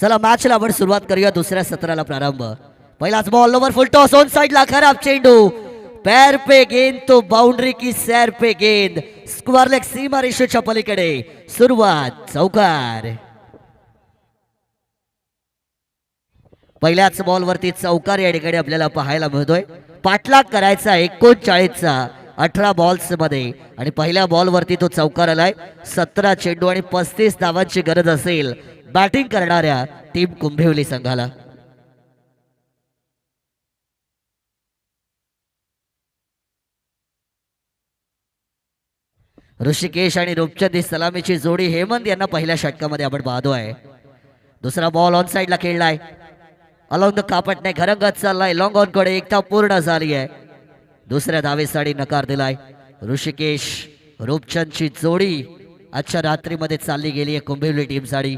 चला मॅचला आपण सुरुवात करूया दुसऱ्या सत्राला प्रारंभ. पहिलाच ball over full toss on साइडला खराब चेंडू पैर पे गेंद तो बाउंड्री की सैर पे गेंद स्क्वेअर लेग सीमा रेषेच्या पलीकडे सुरुवात चौकार. पहिल्याच बॉलवरती चौकार या ठिकाणी आपल्याला पाहायला मिळतोय. पाठलाग करायचा 39चा 18 बॉल्स मध्ये आणि पहिल्या बॉलवरती तो चौकार आलाय. 17 चेंडू आणि 35 धावांची गरज असेल बॅटिंग करणाऱ्या टीम कुंभिवली संघाला. ऋषिकेश आणि रूपचंद सलामीची जोडी हेमंत यांना पहिल्या षटकामध्ये आपण पाहतोय. दुसरा बॉल ऑन साइडला खेळलाय अलॉंग द कापटने घरंगत चाललाय. लॉंग ऑन कडे एकदा पूर्ण झाली आहे. दुसऱ्या धावेसाठी नकार दिलाय. ऋषिकेश रूपचंदची जोडी आजच्या रात्रीमध्ये चालली गेली आहे कुंभिवली टीमसाठी.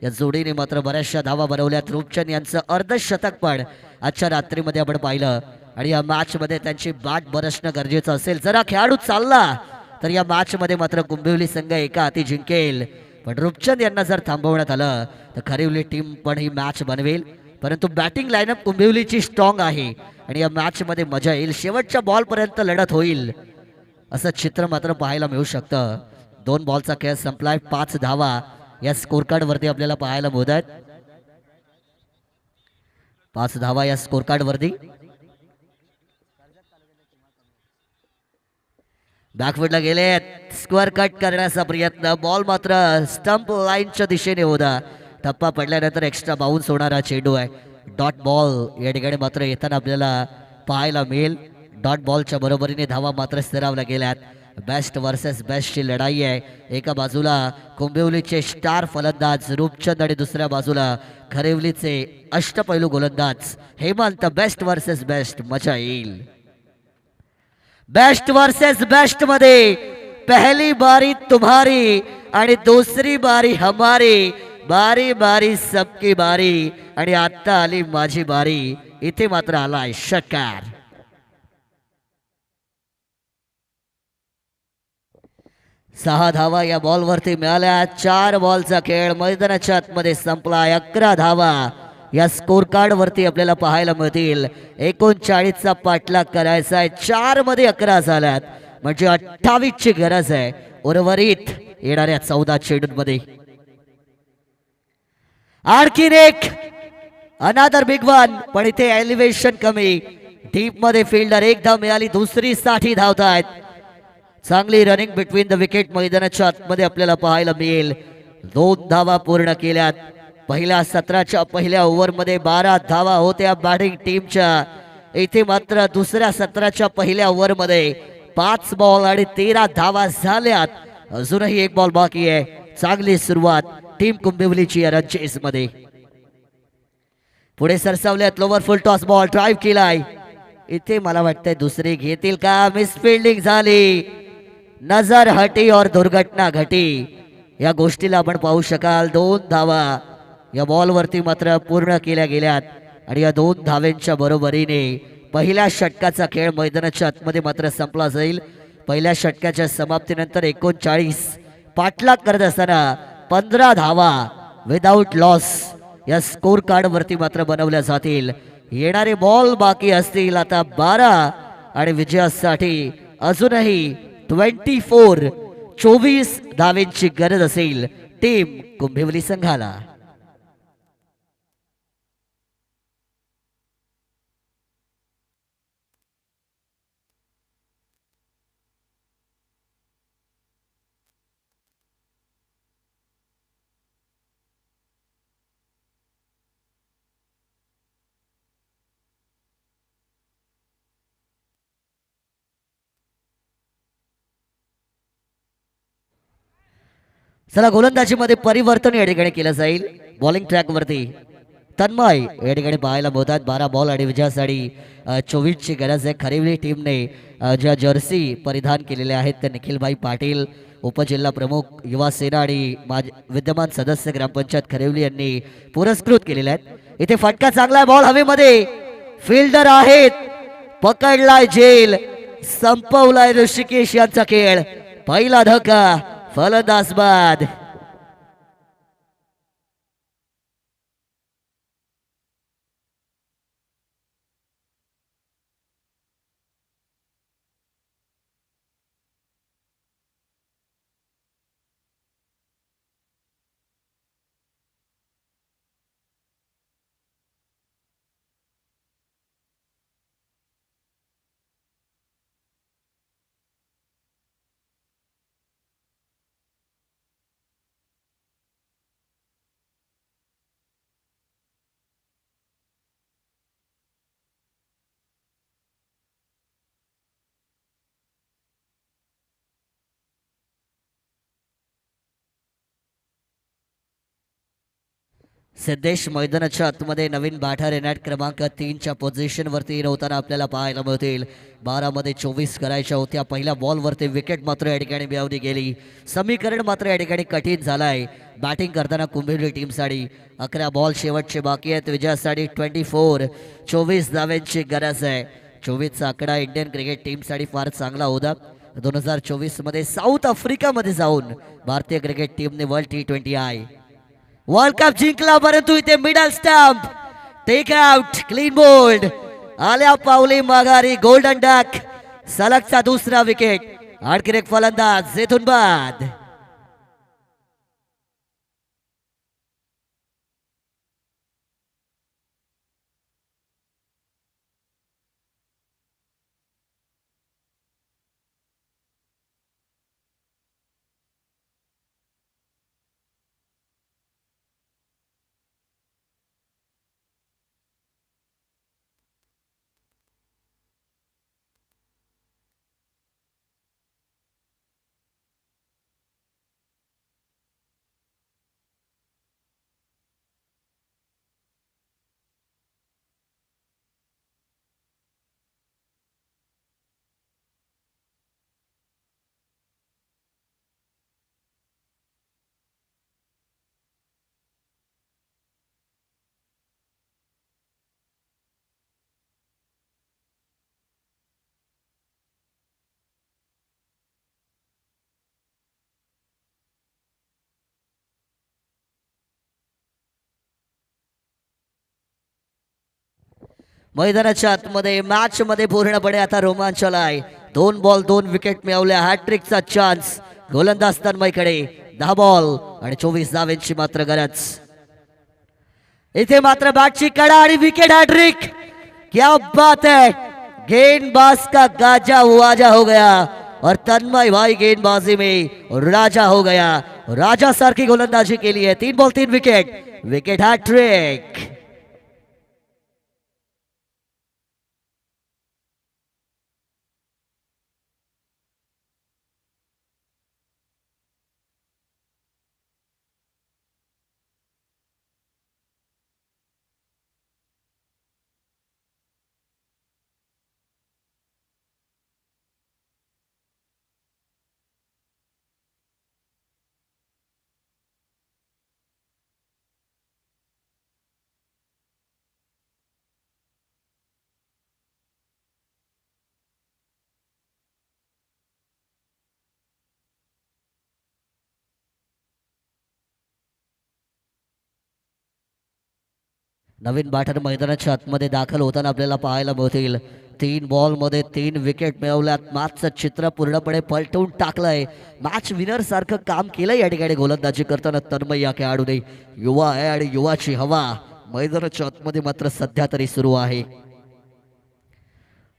या जोडीने मात्र बऱ्याचशा धावा बनवल्यात. रूपचंद यांचं अर्धशतक पण आजच्या रात्रीमध्ये आपण पाहिलं आणि या मॅच मध्ये त्यांची बॅट बरसणं गरजेचं असेल. जरा खेळाडू चालला तर या मॅच मध्ये मात्र कुंभिवली संघ एका हाती जिंकेल. पण रूपचंद यांना जर थांबवण्यात आलं तर खरिवली टीम पण ही मॅच बनवेल. परंतु बॅटिंग लाईनअप कुंभिवलीची स्ट्रॉंग आहे आणि या मॅच मध्ये मजा येईल. शेवटच्या बॉल पर्यंत लढत होईल असं चित्र मात्र पाहायला मिळू शकतं. 2 बॉलचा खेळ संपलाय. 5 धावा या स्कोर कार्ड वरती आपल्याला पाहायला मिळत आहेत. 5 धावा या स्कोर कार्ड वरती. बॅकफुटला गेले. स्क्वेअर कट करण्याचा प्रयत्न. बॉल मात्र स्टंप लाईनच्या दिशेने होता. टप्पा पडल्यानंतर एक्स्ट्रा बाउन्स होणारा चेंडू आहे. डॉट बॉल या ठिकाणी मात्र येताना आपल्याला पाहायला मिळेल. डॉट बॉलच्या बरोबरीने धावा मात्र स्थिरावल्या गेल्यात. बेस्ट वर्सेस बेस्टची लढाई आहे. एका बाजूला कुंभिवलीचे स्टार फलंदाज रूपचंद आणि दुसऱ्या बाजूला खरिवलीचे अष्टपैलू गोलंदाज हेमंत. बेस्ट वर्सेस बेस्ट मजा येईल. बेस्ट वर्सेस बेस्ट मध्ये पहली बारी तुम्हारी आणि दुसरी बारी हमारी. बारी बारी सबकी बारी आणि आता आली माझी बारी. इथे मात्र आलाय षटकार. सहा धावा या बॉलवरती मिळाल्या. 4 बॉलचा खेळ मैदानाच्या आतमध्ये संपलाय. 11 धावा या स्कोर कार्ड वरती आपल्याला पाहायला मिळतील. 39चा पाठलाग करायचा आहे. 4 मध्ये 11 झाल्यात म्हणजे 28 ची गरज आहे उर्वरित येणाऱ्या 14 चेंडूंमध्ये. आणखीन एक अनादर बिग वन पण इथे एलिव्हेशन कमी. डीप मध्ये फिल्डर 1 धाव मिळाली. दुसरी साठी धावतायत. चांगली रनिंग बिटवीन द विकेट मैदानाच्या आतमध्ये आपल्याला पाहायला मिळेल. 2 धावा पूर्ण केल्यात. पहिल्या सत्राच्या पहिल्या ओव्हरमध्ये 12 धावा होत्या बॅटिंग टीमच्या. इथे मात्र दुसऱ्या सत्राच्या पहिल्या ओव्हरमध्ये 5 बॉल आणि 13 धावा झाल्यात. अजूनही 1 बॉल बाकी आहे. चांगली सुरुवात टीम कुंभिवलीची या रनचेस मध्ये. पुढे सरसावल्यात. Lower full toss ball drive केलाय. इथे मला वाटतंय दुसरी घेतील का. मिस फिल्डिंग झाली. नजर हटी और दुर्घटना घटी या गोष्टीला आपण पाहू शकाल. 2 धावा या बॉलवरती मात्र पूर्ण केल्या गेल्यात आणि या 2 धाव्यांच्या बरोबरीने पहिल्या षटकाचा खेळ मैदानाच्या आतमध्ये मात्र संपला जाईल. पहिल्या षटकाच्या समाप्तीनंतर 39 पाठलाग करत असताना 15 धावा विदाउट लॉस या स्कोर कार्ड वरती मात्र बनवल्या जातील. येणारे बॉल बाकी असतील आता 12 आणि विजयासाठी अजूनही 24 धावेंची गरज असेल टीम कुंभिवली संघाला. चला गोलंदाजीमध्ये परिवर्तन या ठिकाणी केलं जाईल. बॉलिंग ट्रॅक वरती तन्मय या ठिकाणी पाहायला मिळतात. 12 बॉल आणि विजयासाठी 24 ची गरज आहे. खरिवली टीमने ज्या जर्सी परिधान केलेल्या आहेत त्या निखिलभाई पाटील उपजिल्हा प्रमुख युवा सेना आणि विद्यमान सदस्य ग्रामपंचायत खरिवली यांनी पुरस्कृत केलेल्या आहेत. इथे फटका चांगला बॉल हवेमध्ये. फिल्डर आहेत. पकडलाय जेल. संपवलाय ऋषिकेश यांचा खेळ. पहिला धक्का फलंदाज बाद. सिद्धेश मैदानाच्या आतमध्ये नवीन बाठा रेनॅट क्रमांक 3च्या पोझिशनवरती होताना आपल्याला पाहायला मिळतील. 12 मध्ये 24 करायच्या होत्या. पहिल्या बॉलवरती विकेट मात्र या ठिकाणी मिळवली गेली. समीकरण मात्र या ठिकाणी कठीण झालं आहे बॅटिंग करताना कुंभिवली टीमसाठी. 11 बॉल शेवटचे बाकी आहेत. विजयासाठी 24 धाव्यांची गरज आहे. 24चा आकडा इंडियन क्रिकेट टीमसाठी फार चांगला होता. 2024 मध्ये साऊथ आफ्रिकामध्ये जाऊन भारतीय क्रिकेट टीमने T20 वर्ल्ड कप जिंकला, परंतु इथे middle stump take out clean bowled आल्या पावली माघारी. गोल्डन डक सलगचा दुसरा विकेट. आणखी एक फलंदाज इथून बाद. मैदानाच्या आतमध्ये मॅच मध्ये पूर्णपणे आता रोमांच आलाय. 2 बॉल 2 विकेट मिळवल्या. हॅट्रिकचा चान्स गोलंदाज तन्मयकडे. 10 बॉल आणि 24 धावांची मात्र गरज. इथे मात्र बॅटची कडा आणि विकेट. हॅट्रिक क्या बात है. गेंदबाज का गाजा वाजा हो गया और तन्मय भाई गेंदबाजी में राजा हो गया. राजा सारखी गोलंदाजी के लिए 3 बॉल 3 विकेट. Wicket hat trick. नवीन बॅटर मैदानाच्या आतमध्ये दाखल होताना आपल्याला पाहायला मिळतील. 3 बॉल मध्ये 3 विकेट मिळवल्यात. मॅचचं चित्र पूर्णपणे पलटवून टाकलंय. मॅच विनर सारखं काम केलंय या ठिकाणी गोलंदाजी करताना तन्मय या खेळाडूने. युवा आहे आणि युवाची हवा मैदानाच्या आतमध्ये मात्र सध्या तरी सुरू आहे.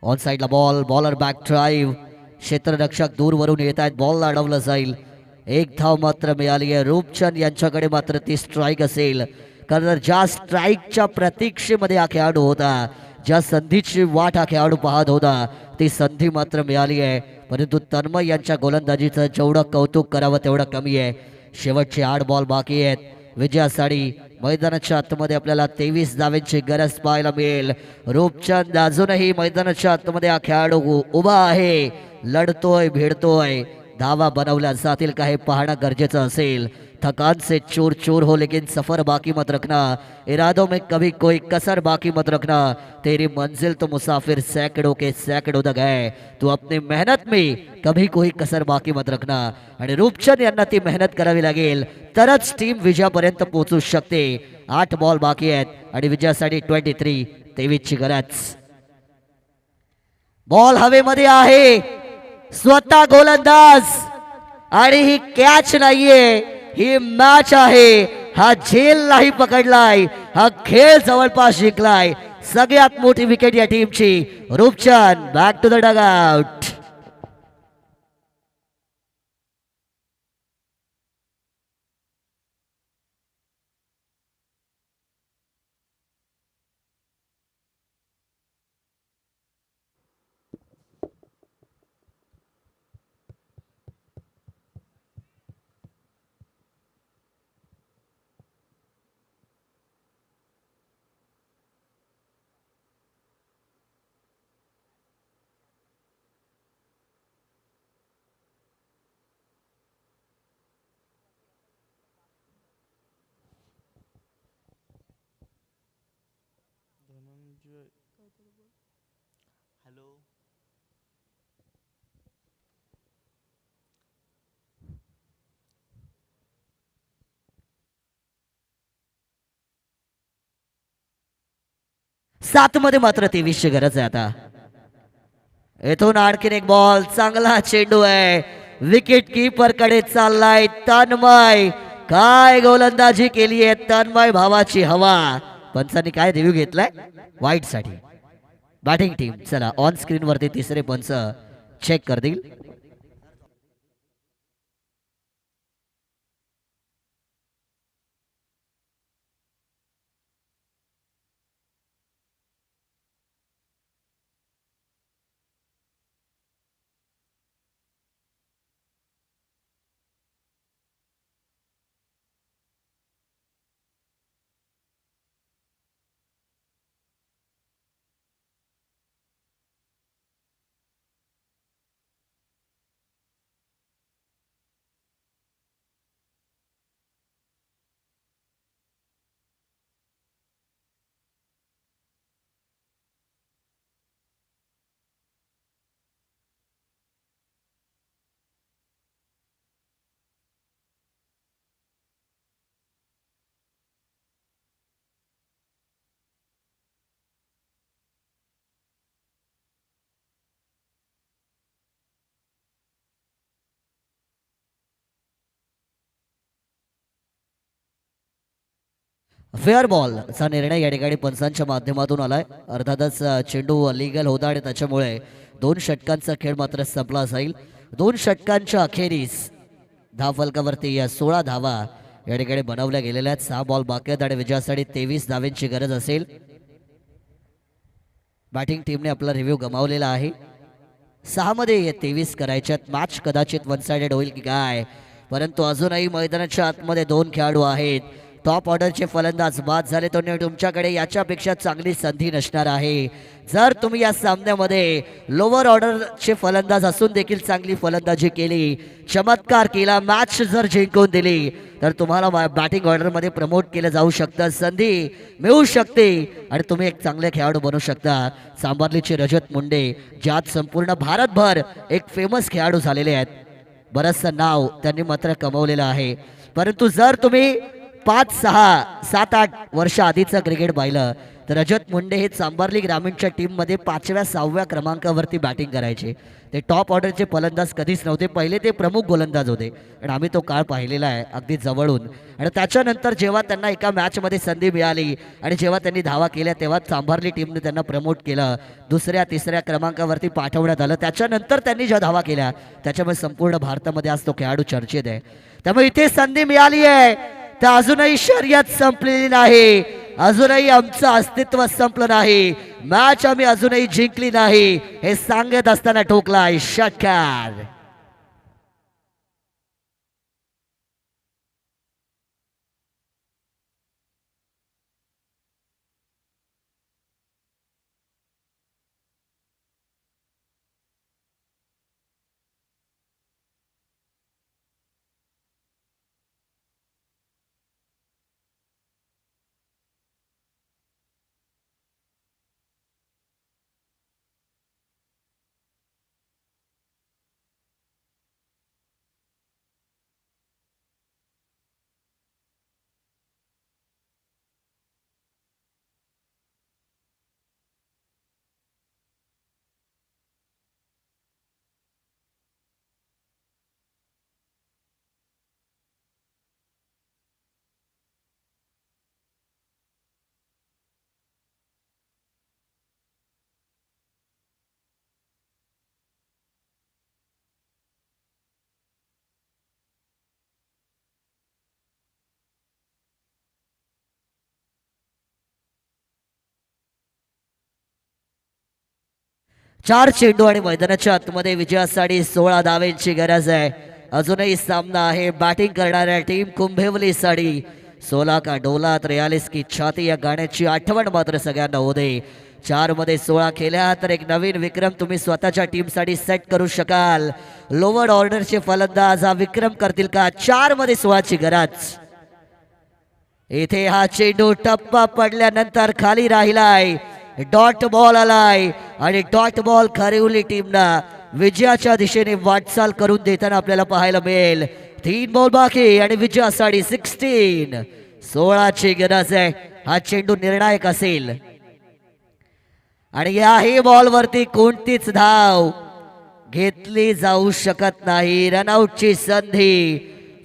ऑन साइडला बॉल. Bowler back drive. क्षेत्ररक्षक दूरवरून येत आहेत. बॉलला अडवलं जाईल. 1 धाव मात्र मिळाली आहे. रूपचंद यांच्याकडे मात्र ती स्ट्राईक असेल. कारण ज्या स्ट्राईकच्या प्रतीक्षेमध्ये हा खेळाडू होता, ज्या संधीची वाट हा खेळाडू पाहत होता, ती संधी मात्र मिळाली आहे. परंतु तन्मय यांच्या गोलंदाजीचं जेवढं कौतुक करावं तेवढं कमी आहे. शेवटचे 8 बॉल बाकी आहेत. विजयासाठी मैदानाच्या आतमध्ये आपल्याला 23 धावांची गरज पाहायला मिळेल. रूपचंद अजूनही मैदानाच्या आतमध्ये हा खेळाडू उभा आहे. लढतोय, भिडतोय. धावा बनवल्या जातील का हे पाहणं गरजेचं असेल. थकान से चूर चूर हो लेकिन सफर बाकी मत रखना. इरादों में कभी कोई कसर बाकी मत रखना. तेरी मंजिल तो मुसाफिर सैकड़ों के सैकड़ों तक है. तू अपनी मेहनत में कभी कोई कसर बाकी मत रखना. आणि रूपचंद यांना ती मेहनत करावी लागेल तरच टीम विजयापर्यंत पोहोचू शकते. 8 बॉल बाकी आहेत आणि विजयासाठी 23 ची गरज. बॉल हवेमध्ये आहे. स्वतः गोलंदाज आणि ही कॅच नाहीये, ही मॅच आहे. हा झेल नाही पकडलाय, हा खेळ जवळपास जिंकलाय. सगळ्यात मोठी विकेट या टीमची. Roopchand back to the dugout. सात मध्ये मात्र 23ची गरज आहे आता. येथून आणखीन एक बॉल, चांगला चेंडू आहे, विकेट कीपर कडे चाललाय तन्मय. काय गोलंदाजी केली आहे तन्मय भावाची. हवा पंचांनी काय रिव्ह्यू घेतलाय वाईट साठी. बॅटिंग टीम चला ऑन स्क्रीन वरती तिसरे पंच चेक करतील. फेअर बॉल चा निर्णय या ठिकाणी पंचांच्या माध्यमातून आलाय. अर्थातच चेंडू लिगल होता आणि त्याच्यामुळे 2 षटकांचा खेळ मात्र संपला जाईल. 2 षटकांच्या अखेरीस धावफलकावरती या 16 धावा या ठिकाणी बनवल्या गेलेल्या आहेत. 6 बॉल बाकी आहेत आणि विजयासाठी 23 धावांची गरज असेल. बॅटिंग टीमने आपला रिव्ह्यू गमावलेला आहे. 6 मध्ये 23 करायच्यात. मॅच कदाचित वन साइडेड होईल की काय, परंतु अजूनही मैदानाच्या आतमध्ये 2 खेळाडू आहेत. टॉप ऑर्डरचे फलंदाज बाद झाले तर तुमच्याकडे याच्यापेक्षा चांगली संधी नसणार आहे. जर तुम्ही या सामन्यामध्ये लोअर ऑर्डरचे फलंदाज असून देखील चांगली फलंदाजी केली, चमत्कार केला, मॅच जर जिंकून दिली तर तुम्हाला बॅटिंग ऑर्डरमध्ये प्रमोट केलं जाऊ शकतं, संधी मिळू शकते आणि तुम्ही एक चांगले खेळाडू बनू शकता. सांबार्लीचे रजत मुंडे ज्यात संपूर्ण भारतभर एक फेमस खेळाडू झालेले आहेत, बरंचसं नाव त्यांनी मात्र कमवलेलं आहे. परंतु जर तुम्ही 5, 6, 7, 8 वर्ष आधीचं क्रिकेट पाहिलं तर रजत मुंडे हे सांबार्ली ग्रामीणच्या टीममध्ये 5व्या 6व्या क्रमांकावरती बॅटिंग करायचे. ते टॉप ऑर्डरचे फलंदाज कधीच नव्हते, पहिले ते प्रमुख गोलंदाज होते आणि आम्ही तो काळ पाहिलेला आहे अगदी जवळून. आणि त्याच्यानंतर जेव्हा त्यांना एका मॅचमध्ये संधी मिळाली आणि जेव्हा त्यांनी धावा केल्या तेव्हा सांबार्ली टीमने त्यांना प्रमोट केलं, 2ऱ्या 3ऱ्या क्रमांकावरती पाठवण्यात आलं. त्याच्यानंतर त्यांनी ज्या धावा केल्या त्याच्यामुळे संपूर्ण भारतामध्ये आज तो खेळाडू चर्चेत आहे. त्यामुळे इथे संधी मिळाली आहे तर अजूनही शर्यत संपलेली नाही, अजूनही आमचं अस्तित्व संपलं नाही, मॅच आम्ही अजूनही जिंकली नाही हे सांगत असताना ठोकलाय षटकार. चार चेंडू आणि मैदानाच्या आतमध्ये विजयासाठी 16 धावांची गरज आहे. अजूनही सामना आहे. बॅटिंग करणाऱ्या टीम कुंभेवली साडी 16 का डोला 43 की छाती या गाण्याची आठवण मात्र सगळ्यांना होते. 4 मध्ये 16 केल्या तर एक नवीन विक्रम तुम्ही स्वतःच्या टीमसाठी सेट करू शकाल. लोअर ऑर्डरचे फलंदाज हा विक्रम करतील का? 4 मध्ये 16ची गरज. इथे हा चेंडू टप्पा पडल्यानंतर खाली राहिलाय. डॉट बॉल आलाय आणि डॉट बॉल खरिवली टीमना विजयाच्या दिशेने वाटचाल करून देताना आपल्याला पाहायला मिळेल. 3 बॉल बाकी आणि विजयासाठी 16ची गरज आहे. हा चेंडू निर्णायक असेल आणि याही बॉल वरती कोणतीच धाव घेतली जाऊ शकत नाही. रनआउटची संधी,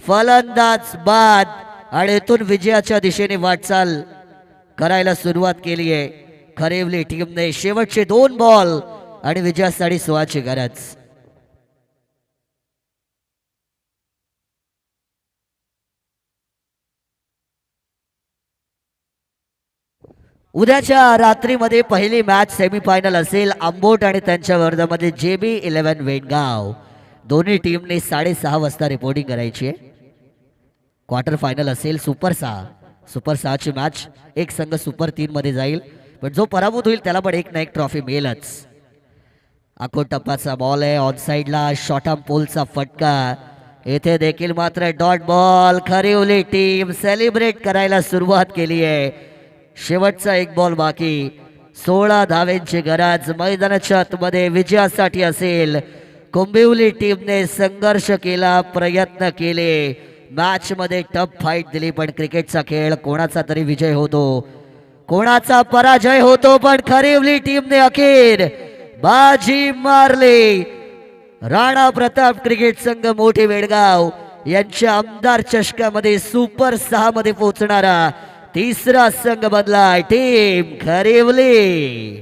फलंदाज बाद आणि इथून विजयाच्या दिशेने वाटचाल करायला सुरुवात केली आहे खरिवली टीमने. शेवटचे 2 बॉल आणि विजयासाठी 16ची गरज. उद्याच्या रात्रीमध्ये पहिली मॅच सेमीफायनल असेल. आंबोट आणि त्यांच्या वर्धामध्ये JB11 वेणगाव. दोन्ही टीमने 6:30 वाजता रिपोर्टिंग करायची आहे. क्वार्टर फायनल असेल. सुपर 6ची मॅच. एक संघ सुपर 3 मध्ये जाईल, पण जो पराभूत होईल त्याला पण एक ना एक ट्रॉफी मिळेलच. आखो टप्पाचा बॉल आहे ऑन साइडला. शॉर्ट पोलचा फटका. येथे देखील मात्र डॉट बॉल. खरिवली टीम सेलिब्रेट करायला सुरुवात केली आहे. शेवटचा 1 बॉल बाकी. 16 धावेंची गरज मैदानाच्या आतमध्ये विजयासाठी असेल. कुंभिवली टीमने संघर्ष केला, प्रयत्न केले, मॅच मध्ये टफ फाईट दिली, पण क्रिकेटचा खेळ कोणाचा तरी विजय होतो, कोणाचा पराजय होतो, पण खरिवली टीमने अखेर बाजी मारली. राणा प्रताप क्रिकेट संघ मोठे वेडगाव यांच्या आमदार चषकामध्ये सुपर 6 मध्ये पोहोचणारा तिसरा संघ बनला टीम खरिवली.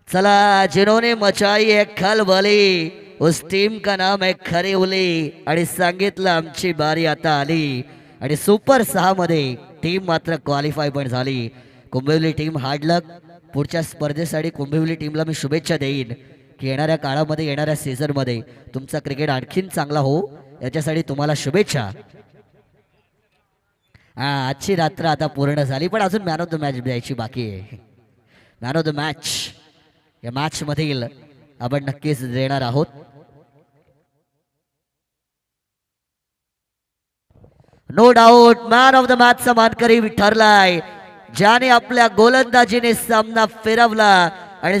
चला, जिन्होंने मचाई है खलबली उस टीम का नाम है खरिवली. आणि सांगितलं आमची बारी आता आली. आणि सुपर 6 मध्ये टीम मात्र क्वालिफाय पण झाली. कुंभिवली टीम हार्ड लक. पुढच्या स्पर्धेसाठी कुंभिवली टीमला मी शुभेच्छा देईन की येणाऱ्या काळामध्ये, येणाऱ्या सीझन मध्ये तुमचा क्रिकेट आणखीन चांगला हो, याच्यासाठी तुम्हाला शुभेच्छा. आजची रात्र आता पूर्ण झाली, पण अजून मॅन ऑफ द मॅच द्यायची बाकी आहे. मॅन ऑफ द मॅच या मॅच मधील आपण नक्कीच देणार आहोत. No doubt man of the match चा मानकरी ठरलाय ज्याने आपल्या गोलंदाजीने सामना फिरवला आणि